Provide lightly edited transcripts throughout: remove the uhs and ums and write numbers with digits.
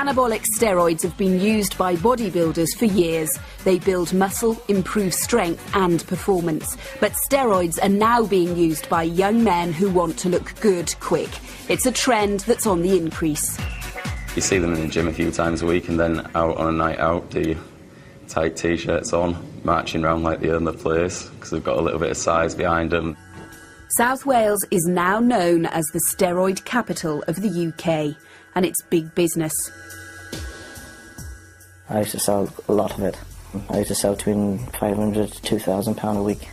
Anabolic steroids have been used by bodybuilders for years. They build muscle, improve strength and performance. But steroids are now being used by young men who want to look good quick. It's a trend that's on the increase. You see them in the gym a few times a week and then out on a night out, do you? Tight t-shirts on, marching around like they own the place because they've got a little bit of size behind them. South Wales is now known as the steroid capital of the UK, and it's big business. I used to sell a lot of it. I used to sell between £500 to £2,000 a week,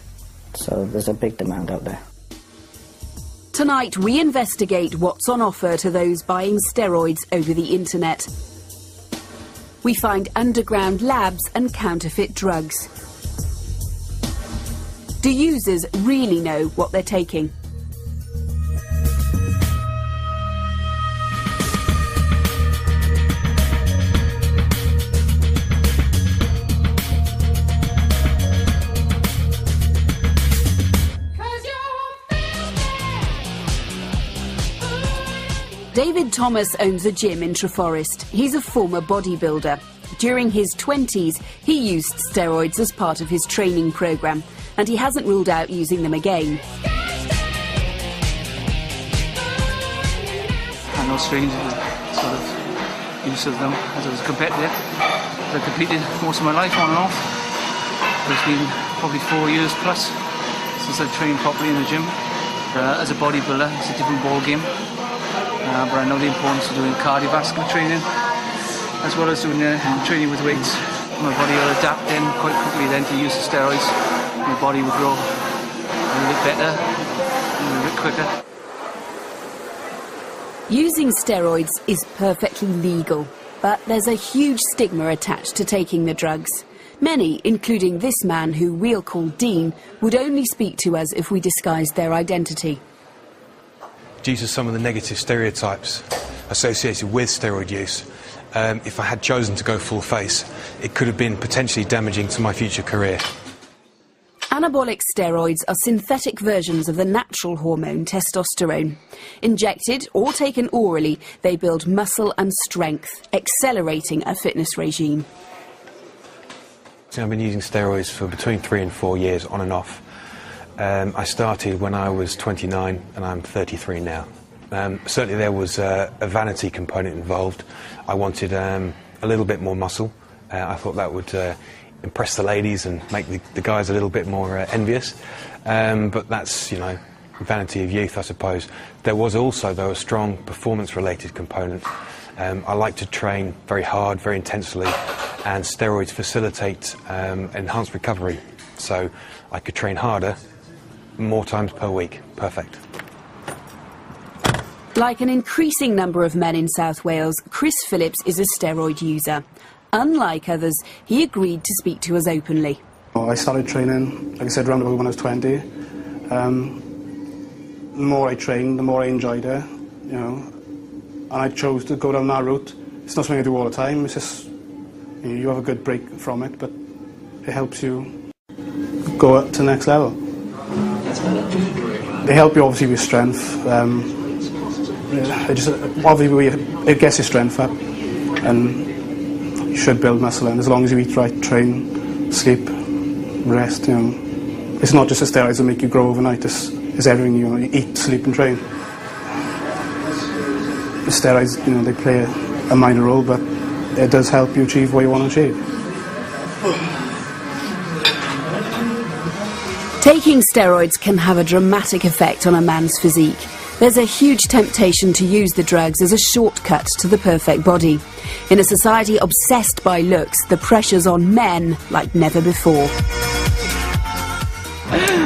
so there's a big demand out there. Tonight we investigate what's on offer to those buying steroids over the internet. We find underground labs and counterfeit drugs. Do users really know what they're taking? David Thomas owns a gym in Treforest. He's a former bodybuilder. During his 20s, he used steroids as part of his training programme, and he hasn't ruled out using them again. I'm no stranger to sort of use of them as I was competitive. I competed most of my life on and off. It's been probably 4 years plus since I've trained properly in the gym. As a bodybuilder, it's a different ball game. But I know the importance of doing cardiovascular training as well as doing training with weights. My body will adapt then quite quickly then to use the steroids. My body will grow a little bit better, a little bit quicker. Using steroids is perfectly legal, but there's a huge stigma attached to taking the drugs. Many, including this man who we'll call Dean, would only speak to us if we disguised their identity. Due to some of the negative stereotypes associated with steroid use, if I had chosen to go full face, it could have been potentially damaging to my future career. Anabolic steroids are synthetic versions of the natural hormone testosterone. Injected or taken orally, they build muscle and strength, accelerating a fitness regime. I've been using steroids for between 3 and 4 years, on and off. I started when I was 29 and I'm 33 now. Certainly there was a vanity component involved. I wanted a little bit more muscle. I thought that would impress the ladies and make the guys a little bit more envious. But that's, you know, vanity of youth, I suppose. There was also, though, a strong performance-related component. I like to train very hard, very intensely, and steroids facilitate enhanced recovery. So I could train harder, more times per week. Perfect. Like an increasing number of men in South Wales, Chris Phillips is a steroid user. Unlike others, he agreed to speak to us openly. I started training, like I said, around about when I was 20. The more I trained, the more I enjoyed it, you know. And I chose to go down that route. It's not something I do all the time. It's just, you know, you have a good break from it, but it helps you go up to the next level. They help you obviously with strength. Obviously it gets your strength up, and you should build muscle. And as long as you eat right, train, sleep, rest, you know, it's not just the steroids that make you grow overnight. It's everything, you know. You eat, sleep, and train. The steroids, you know, they play a minor role, but it does help you achieve what you want to achieve. Taking steroids can have a dramatic effect on a man's physique. There's a huge temptation to use the drugs as a shortcut to the perfect body. In a society obsessed by looks, the pressure's on men like never before.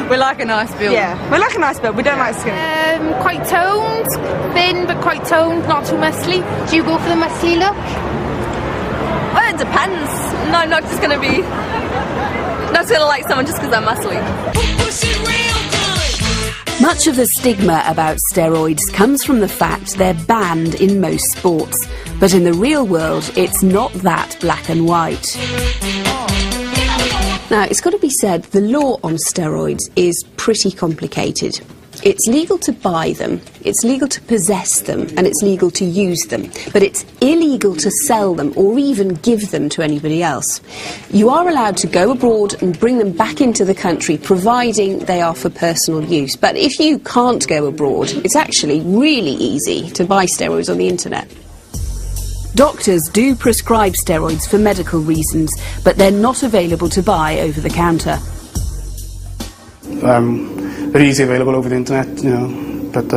We like a nice build. Yeah, we like a nice build. We don't like skinny. Quite toned, thin but quite toned, not too muscly. Do you go for the muscly look? Well, it depends. No, I'm not just going to be... not going to like someone just because they're muscly. Much of the stigma about steroids comes from the fact they're banned in most sports. But in the real world, it's not that black and white. Now, it's got to be said, the law on steroids is pretty complicated. It's legal to buy them, it's legal to possess them, and it's legal to use them. But it's illegal to sell them or even give them to anybody else. You are allowed to go abroad and bring them back into the country, providing they are for personal use. But if you can't go abroad, it's actually really easy to buy steroids on the internet. Doctors do prescribe steroids for medical reasons, but they're not available to buy over the counter. They're easily available over the internet, you know, but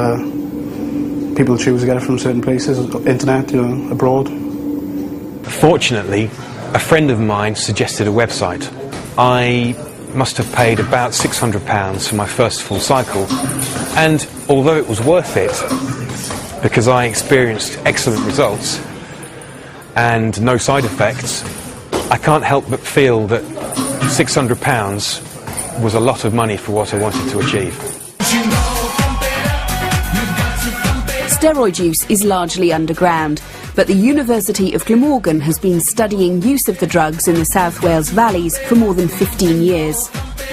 people choose to get it from certain places, internet, you know, abroad. Fortunately, a friend of mine suggested a website. I must have paid about £600 for my first full cycle, and although it was worth it, because I experienced excellent results and no side effects, I can't help but feel that £600 was a lot of money for what I wanted to achieve. Steroid use is largely underground, but the University of Glamorgan has been studying use of the drugs in the South Wales valleys for more than 15 years.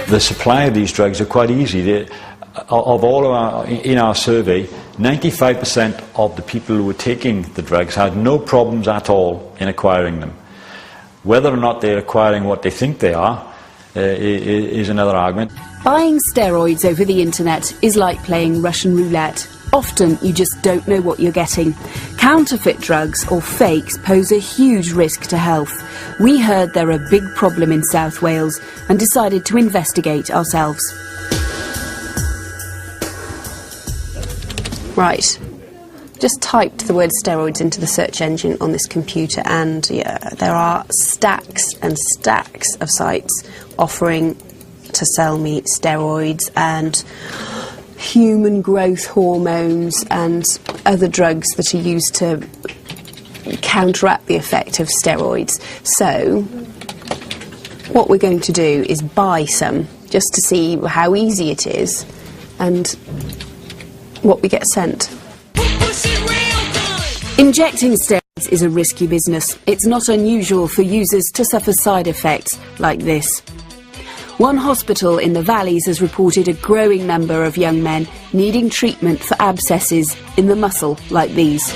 The supply of these drugs are quite easy. In our survey, 95% of the people who were taking the drugs had no problems at all in acquiring them. Whether or not they're acquiring what they think they are is another argument. Buying steroids over the internet is like playing Russian roulette. Often you just don't know what you're getting. Counterfeit drugs or fakes pose a huge risk to health. We heard they're a big problem in South Wales and decided to investigate ourselves. Right. Just typed the word steroids into the search engine on this computer, and yeah, there are stacks and stacks of sites offering to sell me steroids and human growth hormones and other drugs that are used to counteract the effect of steroids. So what we're going to do is buy some, just to see how easy it is and what we get sent. Injecting steroids is a risky business. It's not unusual for users to suffer side effects like this. One hospital in the valleys has reported a growing number of young men needing treatment for abscesses in the muscle like these.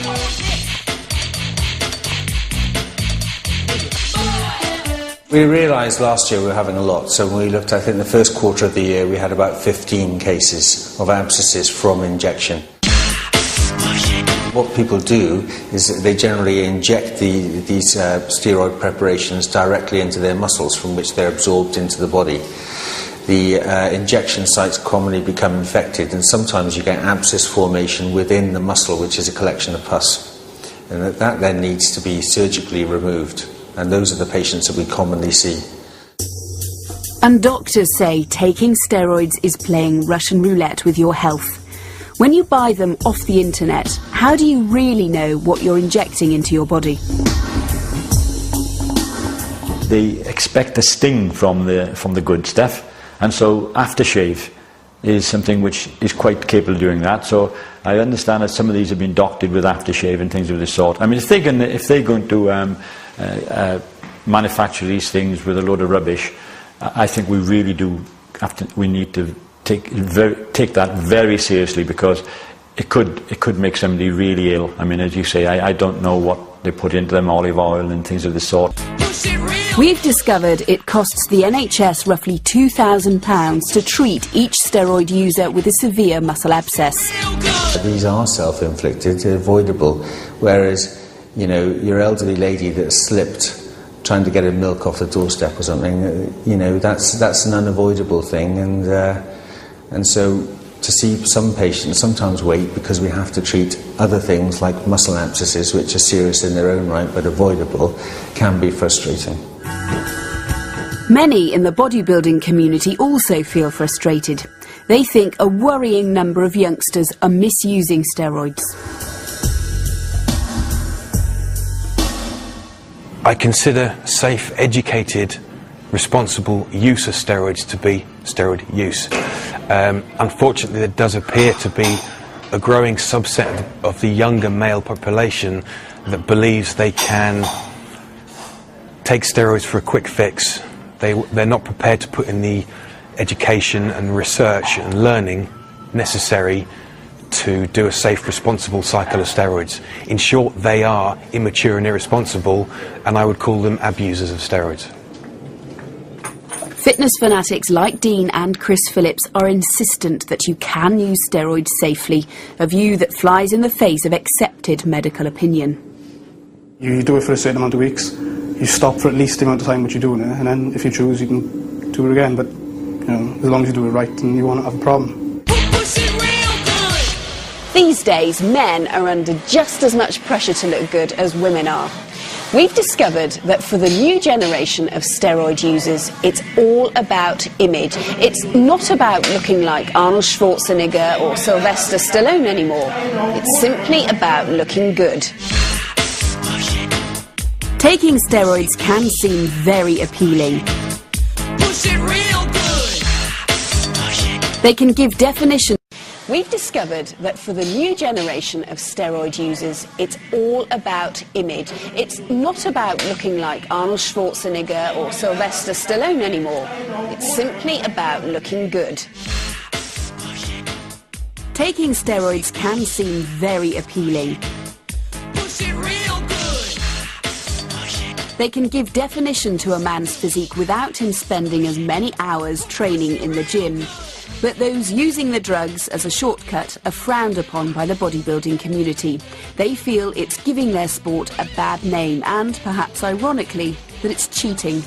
We realised last year we were having a lot, so when we looked, I think the first quarter of the year we had about 15 cases of abscesses from injection. What people do is they generally inject these steroid preparations directly into their muscles, from which they're absorbed into the body. The injection sites commonly become infected, and sometimes you get abscess formation within the muscle, which is a collection of pus. And that then needs to be surgically removed, and those are the patients that we commonly see. And doctors say taking steroids is playing Russian roulette with your health. When you buy them off the internet, how do you really know what you're injecting into your body? They expect a sting from the good stuff, and so aftershave is something which is quite capable of doing that. So I understand that some of these have been doctored with aftershave and things of this sort. I mean, if they're going to manufacture these things with a load of rubbish, I think we really do we need to take that very seriously, because it could make somebody really ill. I mean, as you say, I don't know what they put into them, olive oil and things of this sort. We've discovered it costs the NHS roughly £2,000 to treat each steroid user with a severe muscle abscess. These are self-inflicted, they're avoidable, whereas, you know, your elderly lady that slipped trying to get her milk off the doorstep or something, you know, that's an unavoidable thing, and so to see some patients sometimes wait because we have to treat other things like muscle abscesses, which are serious in their own right but avoidable, can be frustrating. Many in the bodybuilding community also feel frustrated. They think a worrying number of youngsters are misusing steroids. I consider safe, educated, responsible use of steroids to be steroid use. Unfortunately, there does appear to be a growing subset of the younger male population that believes they can take steroids for a quick fix. They're not prepared to put in the education and research and learning necessary to do a safe, responsible cycle of steroids. In short, they are immature and irresponsible, and I would call them abusers of steroids. Fitness fanatics like Dean and Chris Phillips are insistent that you can use steroids safely, a view that flies in the face of accepted medical opinion. You do it for a certain amount of weeks, you stop for at least the amount of time which you're doing it, and then if you choose you can do it again, but you know, as long as you do it right and you won't have a problem. These days, men are under just as much pressure to look good as women are. We've discovered that for the new generation of steroid users, it's all about image. It's not about looking like Arnold Schwarzenegger or Sylvester Stallone anymore. It's simply about looking good. Taking steroids can seem very appealing. They can give definition. We've discovered that for the new generation of steroid users, it's all about image. It's not about looking like Arnold Schwarzenegger or Sylvester Stallone anymore. It's simply about looking good. Taking steroids can seem very appealing. They can give definition to a man's physique without him spending as many hours training in the gym. But those using the drugs as a shortcut are frowned upon by the bodybuilding community. They feel it's giving their sport a bad name and, perhaps ironically, that it's cheating.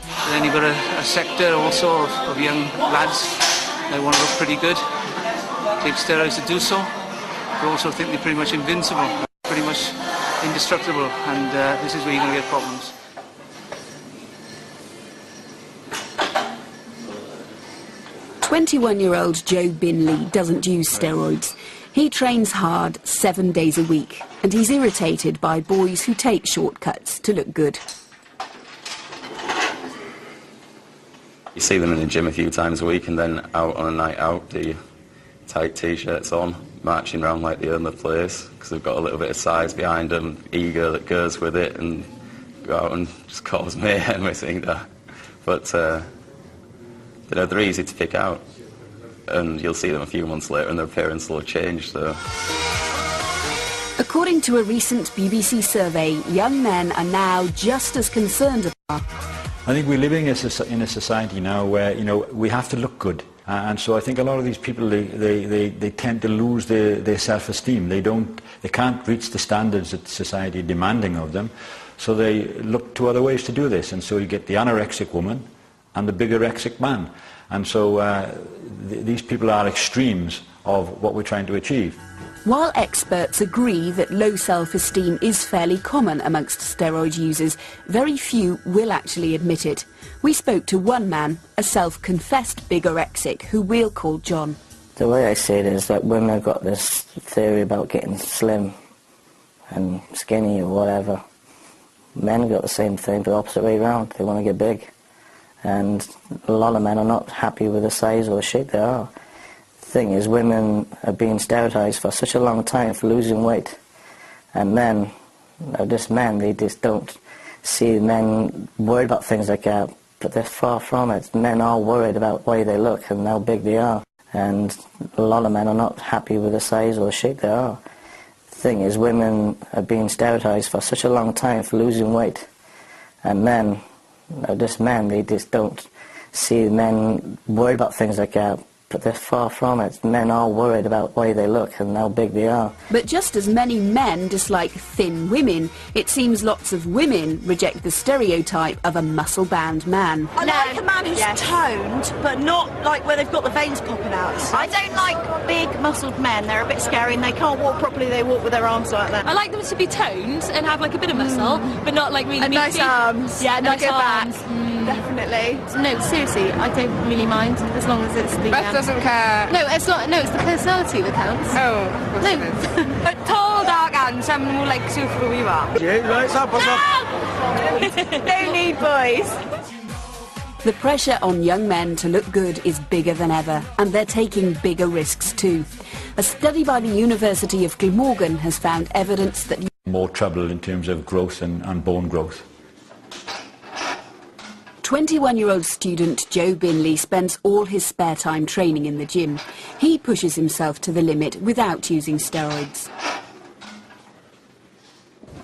And then you've got a sector also of young lads that want to look pretty good, take steroids to do so, but also think they're pretty much invincible, pretty much indestructible, and this is where you're going to get problems. "21-year-old Joe Binley doesn't use steroids. He trains hard 7 days a week, and he's irritated by boys who take shortcuts to look good. You see them in the gym a few times a week, and then out on a night out, the tight t-shirts on, marching around like they own the place, because they've got a little bit of size behind them, ego that goes with it, and go out and just cause mayhem, we think that. But you know, they're easy to pick out, and you'll see them a few months later and their appearance will have changed. So. According to a recent BBC survey, young men are now just as concerned about. I think we're living in a society now where, you know, we have to look good. And so I think a lot of these people, they tend to lose their self-esteem. They can't reach the standards that society is demanding of them. So they look to other ways to do this. And so you get the anorexic woman and the bigorexic man. And so these people are extremes of what we're trying to achieve. While experts agree that low self-esteem is fairly common amongst steroid users, very few will actually admit it. We spoke to one man, a self-confessed bigorexic, who we'll call John. The way I see it is that women have got this theory about getting slim and skinny or whatever. Men have got the same thing, but opposite way around. They want to get big. And a lot of men are not happy with the size or the shape they are. The thing is, women are being stereotyped for such a long time for losing weight. And men, they just don't see men worried about things like that, but they're far from it. Men are worried about the way they look and how big they are. And a lot of men are not happy with the size or the shape they are. The thing is, women are being stereotyped for such a long time for losing weight. And men, they just don't see men worried about things like that, but they're far from it. Men are worried about the way they look and how big they are. But just as many men dislike thin women, it seems lots of women reject the stereotype of a muscle-bound man. I like a man who's toned, but not like where they've got the veins popping out. I don't like big muscled men. They're a bit scary and they can't walk properly. They walk with their arms like that. I like them to be toned and have like a bit of muscle, but not like really and nice arms. Yeah, nice arms. Definitely. No, seriously, I don't really mind as long as it's the... Beth doesn't care. No, it's not. No, it's the personality that counts. Oh, of course it is. But tall, dark, handsome, more like super we are. Yeah, lights up, No need, boys. The pressure on young men to look good is bigger than ever, and they're taking bigger risks too. A study by the University of Glamorgan has found evidence that... More trouble in terms of growth and bone growth. 21-year-old student Joe Binley spends all his spare time training in the gym. He pushes himself to the limit without using steroids.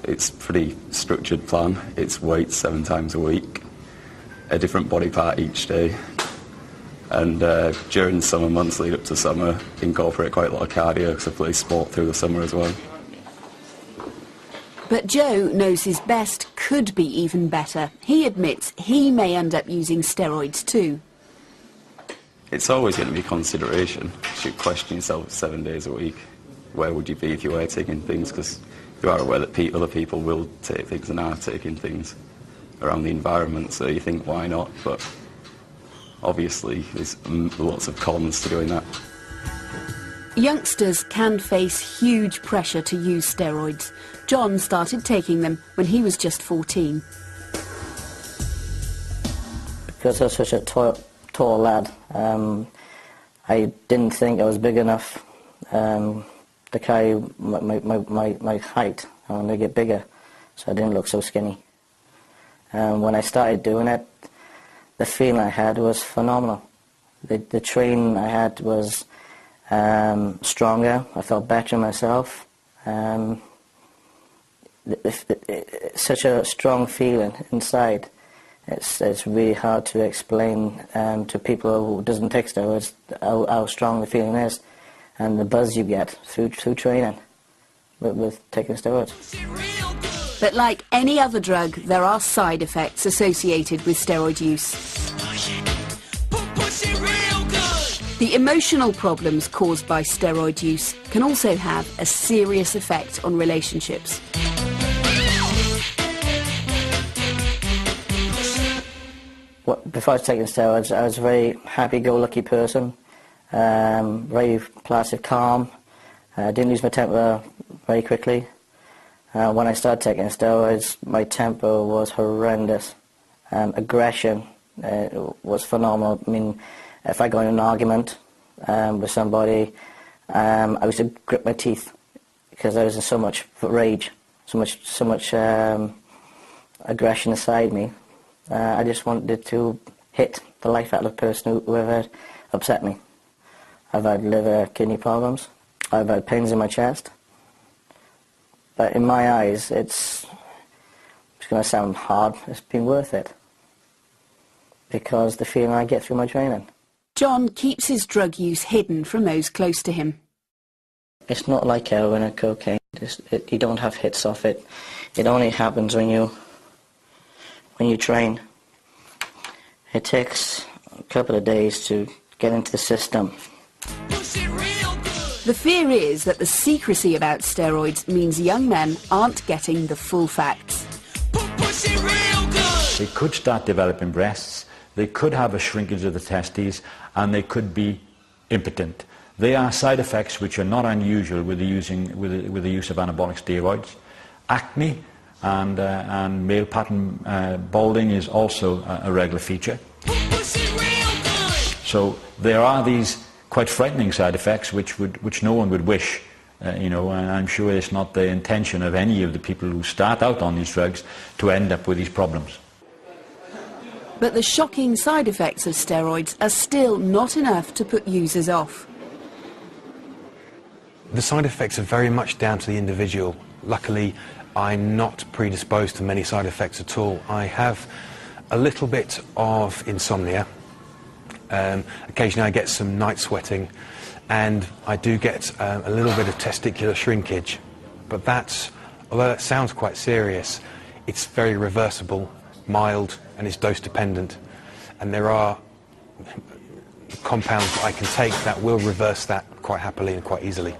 It's a pretty structured plan. It's weights 7 times a week, a different body part each day. And during the summer months lead up to summer, incorporate quite a lot of cardio because I play sport through the summer as well. But Joe knows his best could be even better. He admits he may end up using steroids too. It's always going to be a consideration. You should question yourself 7 days a week. Where would you be if you were taking things? Because you are aware that other people will take things and are taking things around the environment, so you think, why not? But obviously there's lots of cons to doing that. Youngsters can face huge pressure to use steroids. John started taking them when he was just 14. Because I was such a tall lad, I didn't think I was big enough to carry my height. I wanted to get bigger, so I didn't look so skinny. When I started doing it, the feeling I had was phenomenal. The training I had was stronger. I felt better myself. Such a strong feeling inside. It's really hard to explain to people who doesn't take steroids how strong the feeling is, and the buzz you get through training with taking steroids. But like any other drug, there are side effects associated with steroid use. The emotional problems caused by steroid use can also have a serious effect on relationships. Before I was taking steroids, I was a very happy-go-lucky person, very placid, calm. Didn't lose my temper very quickly. When I started taking steroids, my temper was horrendous. Aggression was phenomenal. I mean, if I got in an argument with somebody, I used to grip my teeth because I was in so much rage, so much aggression inside me. I just wanted to hit the life out of the person whoever upset me. I've had liver, kidney problems. I've had pains in my chest. But in my eyes, it's going to sound hard. It's been worth it because the feeling I get through my training. John keeps his drug use hidden from those close to him. It's not like heroin or cocaine. You don't have hits off it. It only happens when you train. It takes a couple of days to get into the system. The fear is that the secrecy about steroids means young men aren't getting the full facts. They could start developing breasts, they could have a shrinkage of the testes, and they could be impotent. They are side effects which are not unusual with the use of anabolic steroids. Acne and male pattern balding is also a regular feature. So there are these quite frightening side effects which no one would wish, and I'm sure it's not the intention of any of the people who start out on these drugs to end up with these problems. But the shocking side effects of steroids are still not enough to put users off. The side effects are very much down to the individual. Luckily, I'm not predisposed to many side effects at all. I have a little bit of insomnia. Occasionally I get some night sweating, and I do get a little bit of testicular shrinkage. But although that sounds quite serious, it's very reversible, mild, and it's dose dependent. And there are compounds that I can take that will reverse that quite happily and quite easily.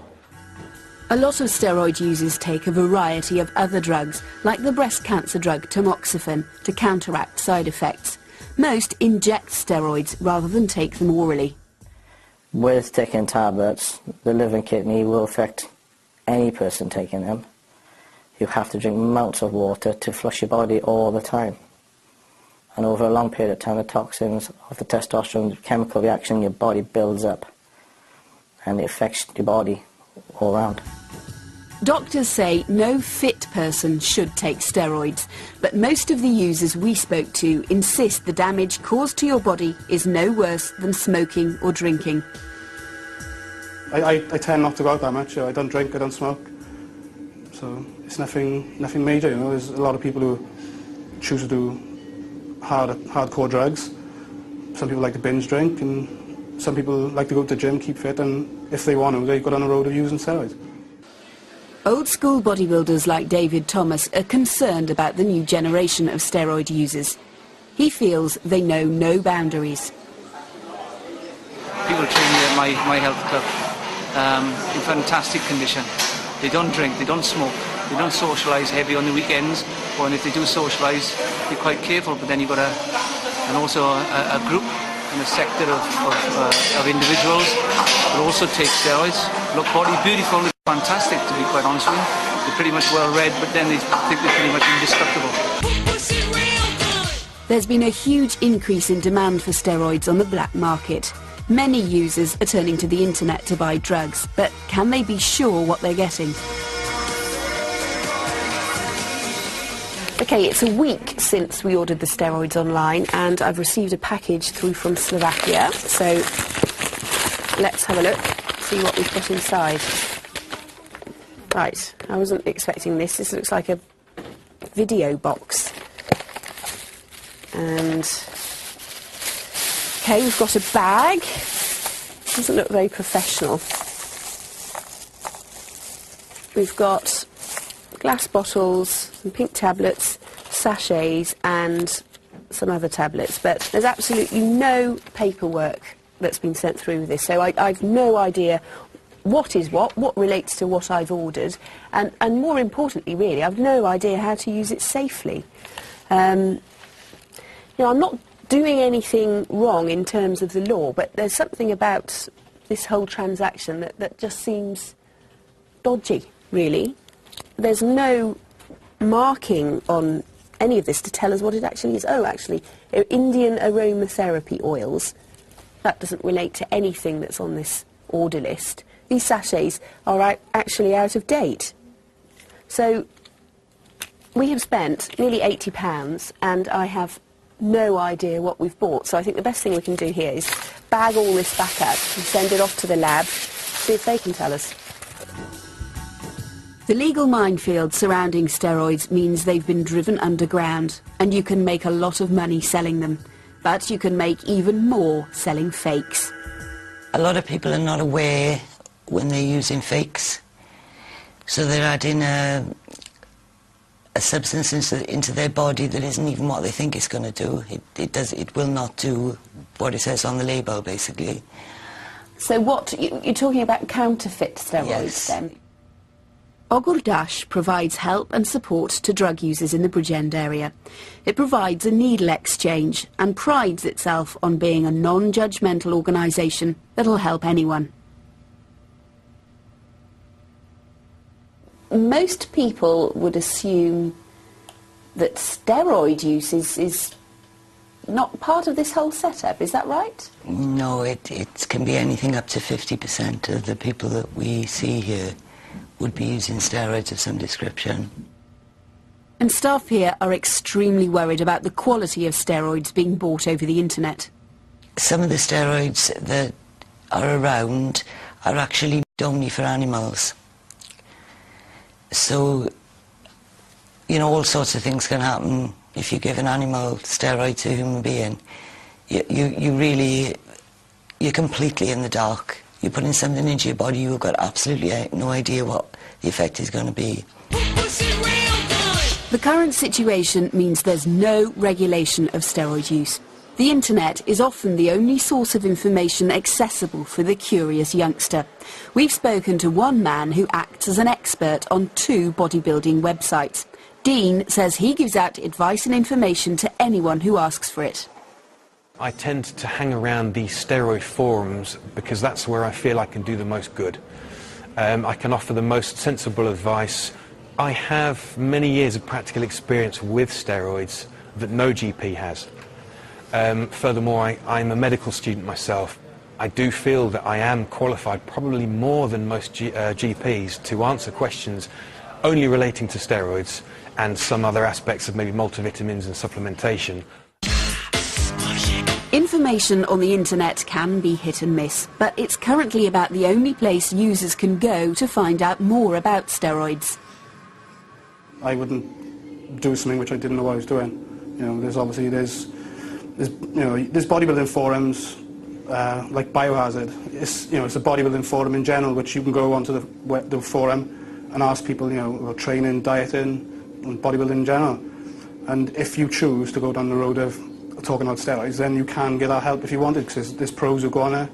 A lot of steroid users take a variety of other drugs, like the breast cancer drug tamoxifen, to counteract side effects. Most inject steroids rather than take them orally. With taking tablets, the liver and kidney will affect any person taking them. You have to drink amounts of water to flush your body all the time. And over a long period of time, the toxins of the testosterone chemical reaction in your body builds up, and it affects your body all around. Doctors say no fit person should take steroids, but most of the users we spoke to insist the damage caused to your body is no worse than smoking or drinking. I tend not to go out that much. I don't drink, I don't smoke. So it's nothing major, you know. There's a lot of people who choose to do hardcore drugs. Some people like to binge drink, and some people like to go to the gym, keep fit, and if they want to, they go down the road of using steroids. Old-school bodybuilders like David Thomas are concerned about the new generation of steroid users. He feels they know no boundaries. People train me at my health club in fantastic condition. They don't drink, they don't smoke, they don't socialise heavy on the weekends, or if they do socialise, they're quite careful, but then you've got a group and a sector of individuals that also take steroids. Look body beautiful, fantastic, to be quite honest with you. They're pretty much well read, but then they think they're pretty much indestructible. There's been a huge increase in demand for steroids on the black market. Many users are turning to the internet to buy drugs, but can they be sure what they're getting? OK, it's a week since we ordered the steroids online, and I've received a package through from Slovakia. So let's have a look, see what we've got inside. Right, I wasn't expecting this. This looks like a video box. And OK, we've got a bag. Doesn't look very professional. We've got glass bottles, some pink tablets, sachets and some other tablets, but there's absolutely no paperwork that's been sent through with this, so I've no idea what is what relates to what I've ordered, and more importantly really, I've no idea how to use it safely. You know, I'm not doing anything wrong in terms of the law, but there's something about this whole transaction that just seems dodgy, really. There's no marking on any of this to tell us what it actually is. Oh, actually, Indian aromatherapy oils. That doesn't relate to anything that's on this order list. These sachets are actually out of date. So we have spent nearly £80 and I have no idea what we've bought. So I think the best thing we can do here is bag all this back up and send it off to the lab, see if they can tell us. The legal minefield surrounding steroids means they've been driven underground, and you can make a lot of money selling them. But you can make even more selling fakes. A lot of people are not aware when they're using fakes. So they're adding a substance into their body that isn't even what they think it's going to do. It will not do what it says on the label, basically. So you're talking about counterfeit steroids, yes, then? Ogur Dash provides help and support to drug users in the Bridgend area. It provides a needle exchange and prides itself on being a non-judgmental organisation that'll help anyone. Most people would assume that steroid use is not part of this whole setup, is that right? No, it can be anything up to 50% of the people that we see here would be using steroids of some description. And staff here are extremely worried about the quality of steroids being bought over the internet. Some of the steroids that are around are actually only for animals. So, you know, all sorts of things can happen if you give an animal steroid to a human being. You're completely in the dark. You're putting something into your body, you've got absolutely no idea what the effect is going to be. The current situation means there's no regulation of steroid use. The internet is often the only source of information accessible for the curious youngster. We've spoken to one man who acts as an expert on 2 bodybuilding websites. Dean says he gives out advice and information to anyone who asks for it. I tend to hang around the steroid forums because that's where I feel I can do the most good. I can offer the most sensible advice. I have many years of practical experience with steroids that no GP has. Furthermore, I'm a medical student myself, I do feel that I am qualified, probably more than most GPs, to answer questions only relating to steroids and some other aspects of maybe multivitamins and supplementation. Information on the internet can be hit and miss, but it's currently about the only place users can go to find out more about steroids. I wouldn't do something which I didn't know what I was doing. You know, there's bodybuilding forums like Biohazard. It's a bodybuilding forum in general, which you can go onto the forum and ask people, about training, dieting, and bodybuilding in general. And if you choose to go down the road of talking about steroids, then you can get that help if you wanted, because there's pros who go on there,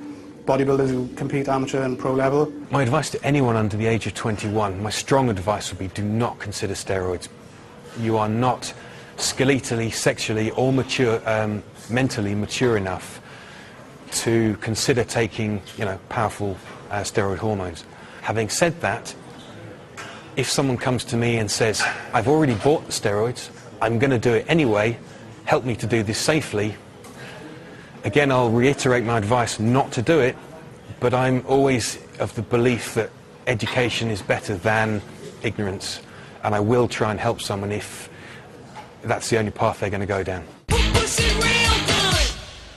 bodybuilders who compete amateur and pro level. My advice to anyone under the age of 21, my strong advice would be do not consider steroids. You are not skeletally, sexually or mentally mature enough to consider taking, powerful steroid hormones. Having said that, if someone comes to me and says, I've already bought the steroids, I'm going to do it anyway, help me to do this safely, again, I'll reiterate my advice not to do it, but I'm always of the belief that education is better than ignorance, and I will try and help someone if that's the only path they're going to go down.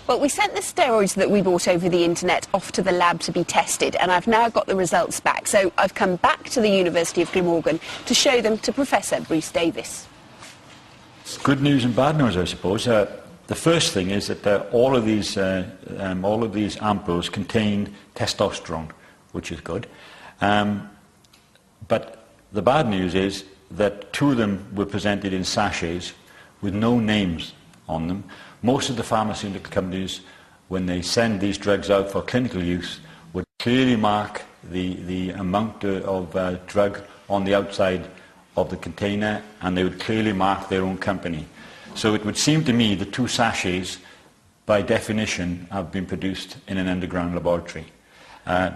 Well, we sent the steroids that we bought over the internet off to the lab to be tested, and I've now got the results back. So I've come back to the University of Glamorgan to show them to Professor Bruce Davis. Good news and bad news, I suppose. The first thing is that all of these ampoules contain testosterone, which is good. But the bad news is that 2 of them were presented in sachets with no names on them. Most of the pharmaceutical companies, when they send these drugs out for clinical use, would clearly mark the amount of drug on the outside of the container, and they would clearly mark their own company. So it would seem to me the 2 sachets, by definition, have been produced in an underground laboratory.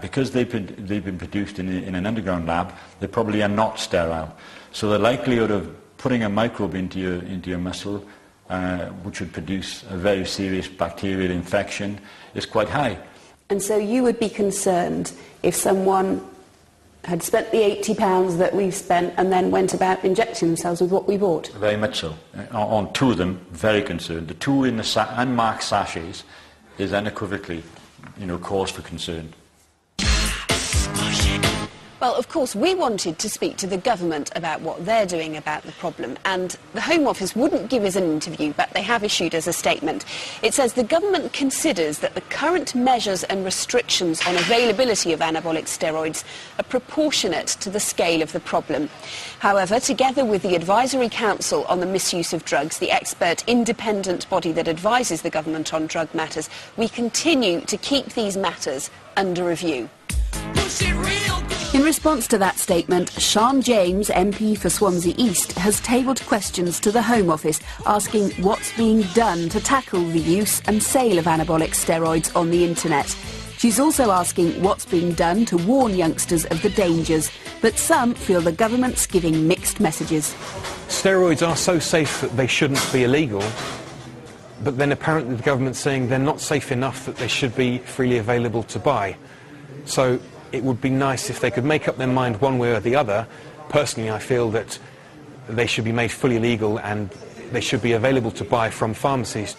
Because they've been produced in an underground lab, they probably are not sterile. So the likelihood of putting a microbe into your muscle, which would produce a very serious bacterial infection, is quite high. And so you would be concerned if someone had spent the £80 that we've spent and then went about injecting themselves with what we bought? Very much so. On 2 of them, very concerned. The 2 in the unmarked sachets is unequivocally, cause for concern. Well, of course, we wanted to speak to the government about what they're doing about the problem, and the Home Office wouldn't give us an interview, but they have issued us a statement. It says the government considers that the current measures and restrictions on availability of anabolic steroids are proportionate to the scale of the problem. However, together with the Advisory Council on the Misuse of Drugs, the expert independent body that advises the government on drug matters, we continue to keep these matters under review. In response to that statement, Sian James, MP for Swansea East, has tabled questions to the Home Office asking what's being done to tackle the use and sale of anabolic steroids on the internet. She's also asking what's being done to warn youngsters of the dangers, but some feel the government's giving mixed messages. Steroids are so safe that they shouldn't be illegal, but then apparently the government's saying they're not safe enough that they should be freely available to buy. So it would be nice if they could make up their mind one way or the other. Personally, I feel that they should be made fully legal and they should be available to buy from pharmacies.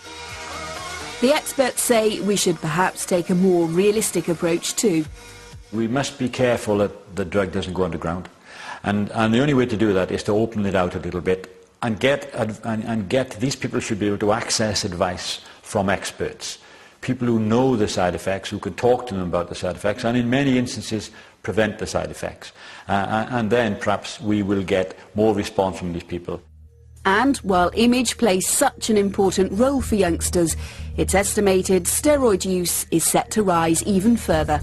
The experts say we should perhaps take a more realistic approach too. We must be careful that the drug doesn't go underground. And the only way to do that is to open it out a little bit and get these people should be able to access advice from experts. People who know the side effects, who can talk to them about the side effects, and in many instances prevent the side effects. And then perhaps we will get more response from these people. And while image plays such an important role for youngsters, it's estimated steroid use is set to rise even further.